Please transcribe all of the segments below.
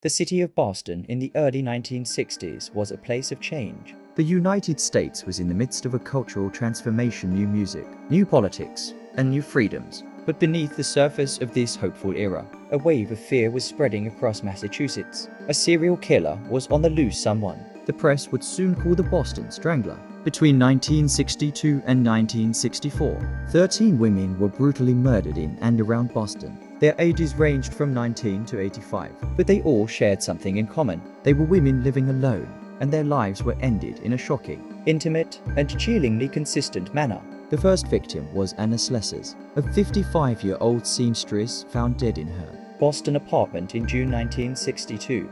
The city of Boston in the early 1960s was a place of change. The United States was in the midst of a cultural transformation, new music, new politics, and new freedoms. But beneath the surface of this hopeful era, a wave of fear was spreading across Massachusetts. A serial killer was on the loose. Someone the press would soon call the Boston Strangler. Between 1962 and 1964, 13 women were brutally murdered in and around Boston. Their ages ranged from 19 to 85, but they all shared something in common. They were women living alone, and their lives were ended in a shocking, intimate, and chillingly consistent manner. The first victim was Anna Slessors, a 55-year-old seamstress found dead in her Boston apartment in June 1962.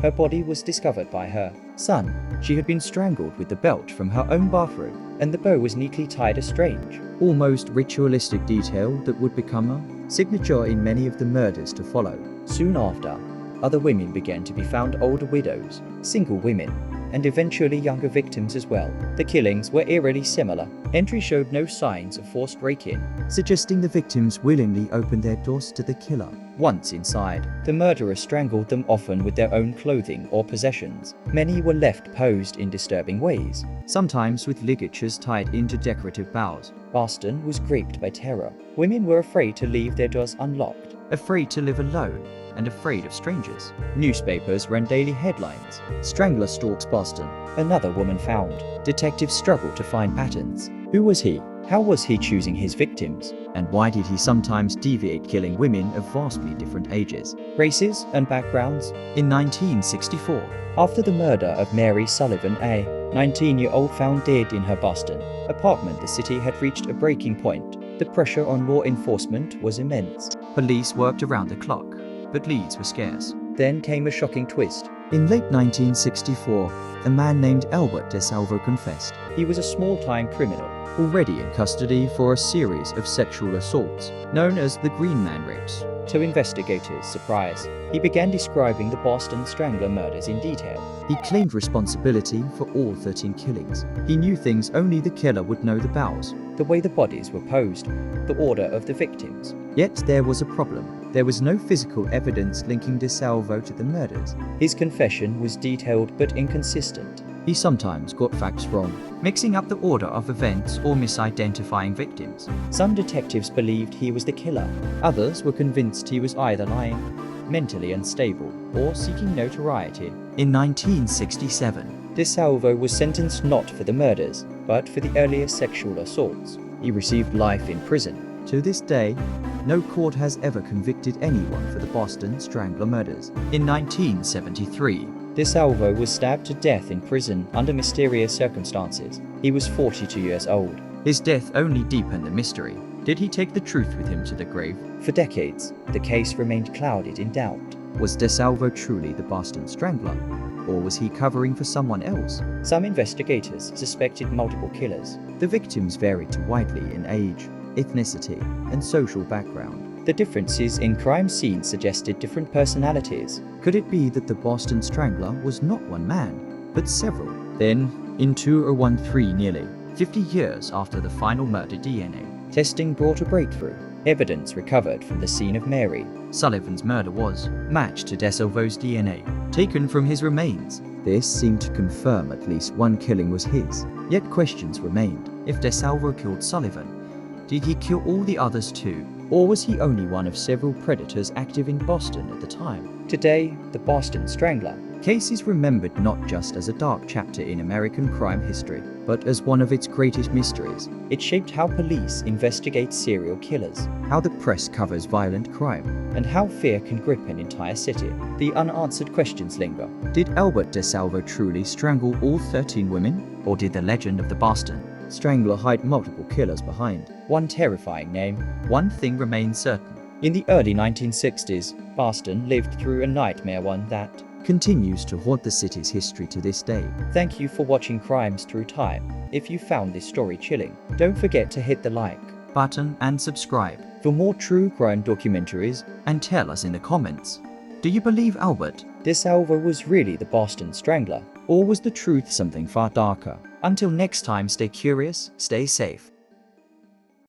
Her body was discovered by her son. She had been strangled with the belt from her own bathroom, and the bow was neatly tied. A strange, almost ritualistic detail that would become a signature in many of the murders to follow. Soon after, other women began to be found, older widows, single women, and eventually younger victims as well. The killings were eerily similar. Entry showed no signs of forced break-in, suggesting the victims willingly opened their doors to the killer. Once inside, the murderer strangled them, often with their own clothing or possessions. Many were left posed in disturbing ways, sometimes with ligatures tied into decorative bows. Boston was gripped by terror. Women were afraid to leave their doors unlocked, afraid to live alone, and afraid of strangers. Newspapers ran daily headlines: "Strangler stalks Boston. Another woman found." Detectives struggled to find patterns. Who was he? How was he choosing his victims? And why did he sometimes deviate, killing women of vastly different ages, races, and backgrounds? In 1964, after the murder of Mary Sullivan, a 19-year-old found dead in her Boston apartment, the city had reached a breaking point. The pressure on law enforcement was immense. Police worked around the clock, but leads were scarce. Then came a shocking twist. In late 1964, a man named Albert DeSalvo confessed. He was a small-time criminal, already in custody for a series of sexual assaults, known as the Green Man rapes. To investigators' surprise, he began describing the Boston Strangler murders in detail. He claimed responsibility for all 13 killings. He knew things only the killer would know about: the way the bodies were posed, the order of the victims. Yet there was a problem. There was no physical evidence linking DeSalvo to the murders. His confession was detailed but inconsistent. He sometimes got facts wrong, mixing up the order of events or misidentifying victims. Some detectives believed he was the killer. Others were convinced he was either lying, mentally unstable, or seeking notoriety. In 1967, DeSalvo was sentenced not for the murders, but for the earlier sexual assaults. He received life in prison. To this day, no court has ever convicted anyone for the Boston Strangler murders. In 1973, DeSalvo was stabbed to death in prison under mysterious circumstances. He was 42 years old. His death only deepened the mystery. Did he take the truth with him to the grave? For decades, the case remained clouded in doubt. Was DeSalvo truly the Boston Strangler, or was he covering for someone else? Some investigators suspected multiple killers. The victims varied widely in age, ethnicity, and social background. The differences in crime scenes suggested different personalities. Could it be that the Boston Strangler was not one man, but several? Then, in 2013, nearly 50 years after the final murder, DNA testing brought a breakthrough. Evidence recovered from the scene of Mary Sullivan's murder was matched to DeSalvo's DNA, taken from his remains. This seemed to confirm at least one killing was his. Yet questions remained. If DeSalvo killed Sullivan, did he kill all the others too? Or was he only one of several predators active in Boston at the time? Today, the Boston Strangler case is remembered not just as a dark chapter in American crime history, but as one of its greatest mysteries. It shaped how police investigate serial killers, how the press covers violent crime, and how fear can grip an entire city. The unanswered questions linger. Did Albert DeSalvo truly strangle all 13 women? Or did the legend of the Boston Strangler hide multiple killers behind one terrifying name? One thing remains certain. In the early 1960s, Boston lived through a nightmare, one that continues to haunt the city's history to this day. Thank you for watching Crimes Through Time. If you found this story chilling, don't forget to hit the like button and subscribe for more true crime documentaries, and tell us in the comments, do you believe Albert DeSalvo was really the Boston Strangler, or was the truth something far darker? Until next time, stay curious, stay safe.